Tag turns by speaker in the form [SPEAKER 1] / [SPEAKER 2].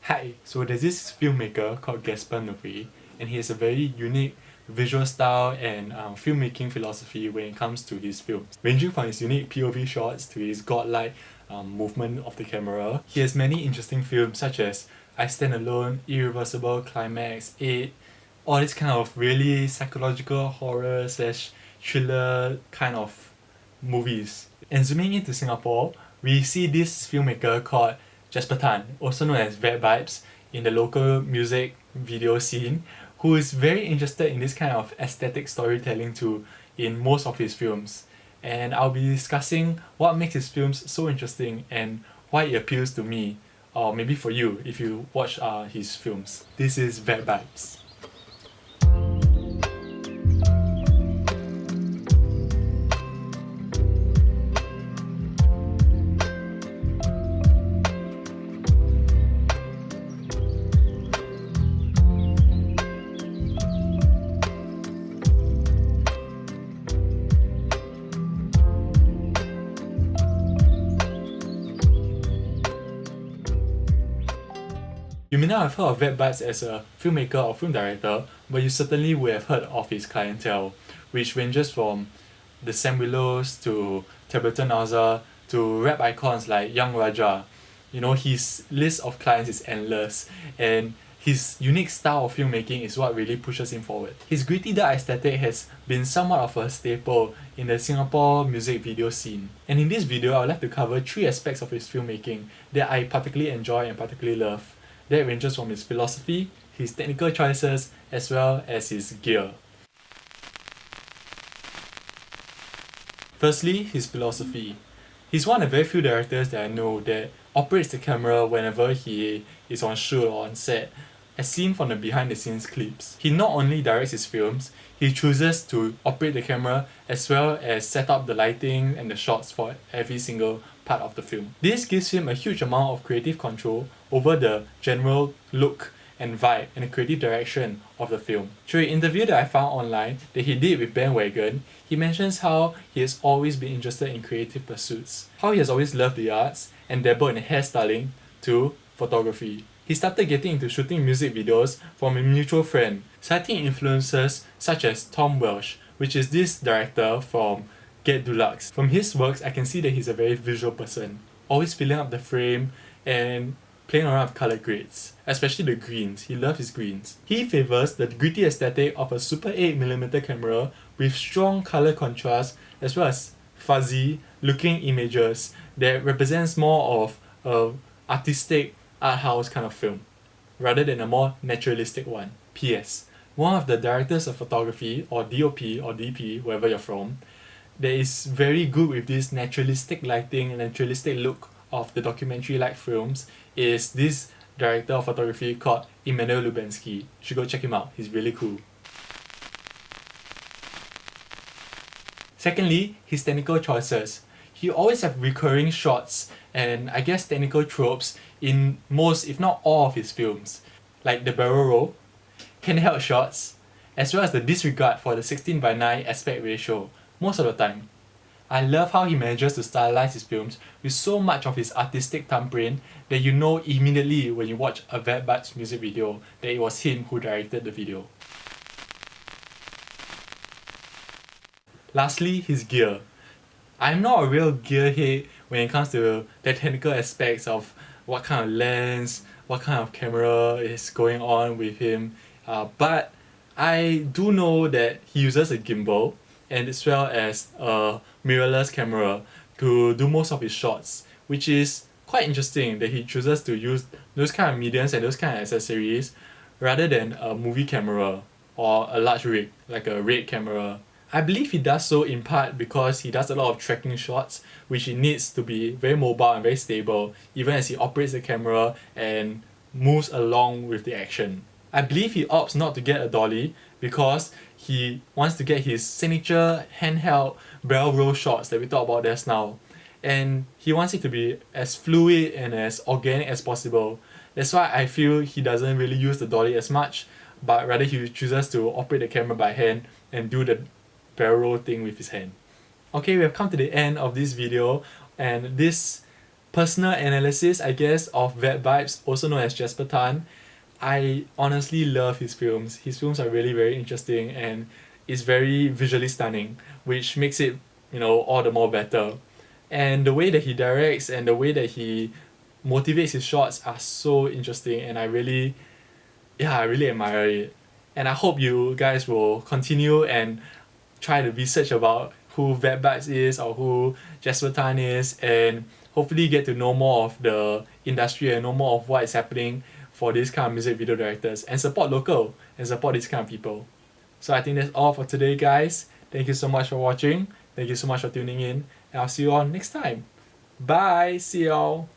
[SPEAKER 1] Hi, so there's this filmmaker called Gaspar Noé, and he has a very unique visual style and filmmaking philosophy when it comes to his films. Ranging from his unique POV shots to his godlike movement of the camera, he has many interesting films such as I Stand Alone, Irreversible, Climax, 8, all this kind of really psychological horror slash thriller kind of movies. And zooming into Singapore, we see this filmmaker called Jasper Tan, also known as Vadbibes, in the local music video scene, who is very interested in this kind of aesthetic storytelling too in most of his films. And I'll be discussing what makes his films so interesting and why it appeals to me, or maybe for you if you watch his films. This is Vabbibes. You may not have heard of Vadbibes as a filmmaker or film director, but you certainly would have heard of his clientele, which ranges from the Sam Willows to Tabitha Nauza to rap icons like Young Raja. You know, his list of clients is endless, and his unique style of filmmaking is what really pushes him forward. His gritty dark aesthetic has been somewhat of a staple in the Singapore music video scene. And in this video, I would like to cover 3 aspects of his filmmaking that I particularly enjoy and particularly love. That ranges from his philosophy, his technical choices, as well as his gear. Firstly, his philosophy. He's one of the very few directors that I know that operates the camera whenever he is on shoot or on set, as seen from the behind the scenes clips. He not only directs his films, he chooses to operate the camera as well as set up the lighting and the shots for every single part of the film. This gives him a huge amount of creative control over the general look and vibe and the creative direction of the film. Through an interview that I found online that he did with Bandwagon, he mentions how he has always been interested in creative pursuits, how he has always loved the arts and dabbled in hairstyling to photography. He started getting into shooting music videos from a mutual friend, citing influences such as Tom Welsh, which is this director from Get Deluxe. From his works, I can see that he's a very visual person, always filling up the frame and playing around with color grades, especially the greens. He loves his greens. He favors the gritty aesthetic of a Super 8mm camera with strong color contrast as well as fuzzy looking images that represents more of a artistic art house kind of film rather than a more naturalistic one. P.S. One of the directors of photography or DOP or DP, wherever you're from, that is very good with this naturalistic lighting and naturalistic look of the documentary-like films is this director of photography called Emmanuel Lubezki. You should go check him out, he's really cool. Secondly, his technical choices. He always have recurring shots and I guess technical tropes in most, if not all, of his films, like the barrel roll, handheld shots, as well as the disregard for the 16:9 aspect ratio most of the time. I love how he manages to stylize his films with so much of his artistic thumbprint that you know immediately when you watch a Vabbibes music video that it was him who directed the video. Lastly, his gear. I'm not a real gearhead when it comes to the technical aspects of what kind of lens, what kind of camera is going on with him, but I do know that he uses a gimbal and as well as a mirrorless camera to do most of his shots, which is quite interesting that he chooses to use those kind of mediums and those kind of accessories rather than a movie camera or a large rig like a RED camera. I believe he does so in part because he does a lot of tracking shots which he needs to be very mobile and very stable even as he operates the camera and moves along with the action. I believe he opts not to get a dolly because he wants to get his signature handheld barrel roll shots that we talked about just now, and he wants it to be as fluid and as organic as possible. That's why I feel he doesn't really use the dolly as much, but rather he chooses to operate the camera by hand and do the barrel roll thing with his hand. Okay, we have come to the end of this video, and this personal analysis, I guess, of Vadbibes, also known as Jasper Tan. I honestly love his films. His films are really very interesting and is very visually stunning, which makes it, all the more better. And the way that he directs and the way that he motivates his shots are so interesting, and I really admire it. And I hope you guys will continue and try to research about who Vabbibes is or who Jasper Tan is, and hopefully get to know more of the industry and know more of what is happening for these kind of music video directors, and support local and support these kind of people. So I think that's all for today, guys. Thank you so much for watching. Thank you so much for tuning in, and I'll see you all next time. Bye. See y'all.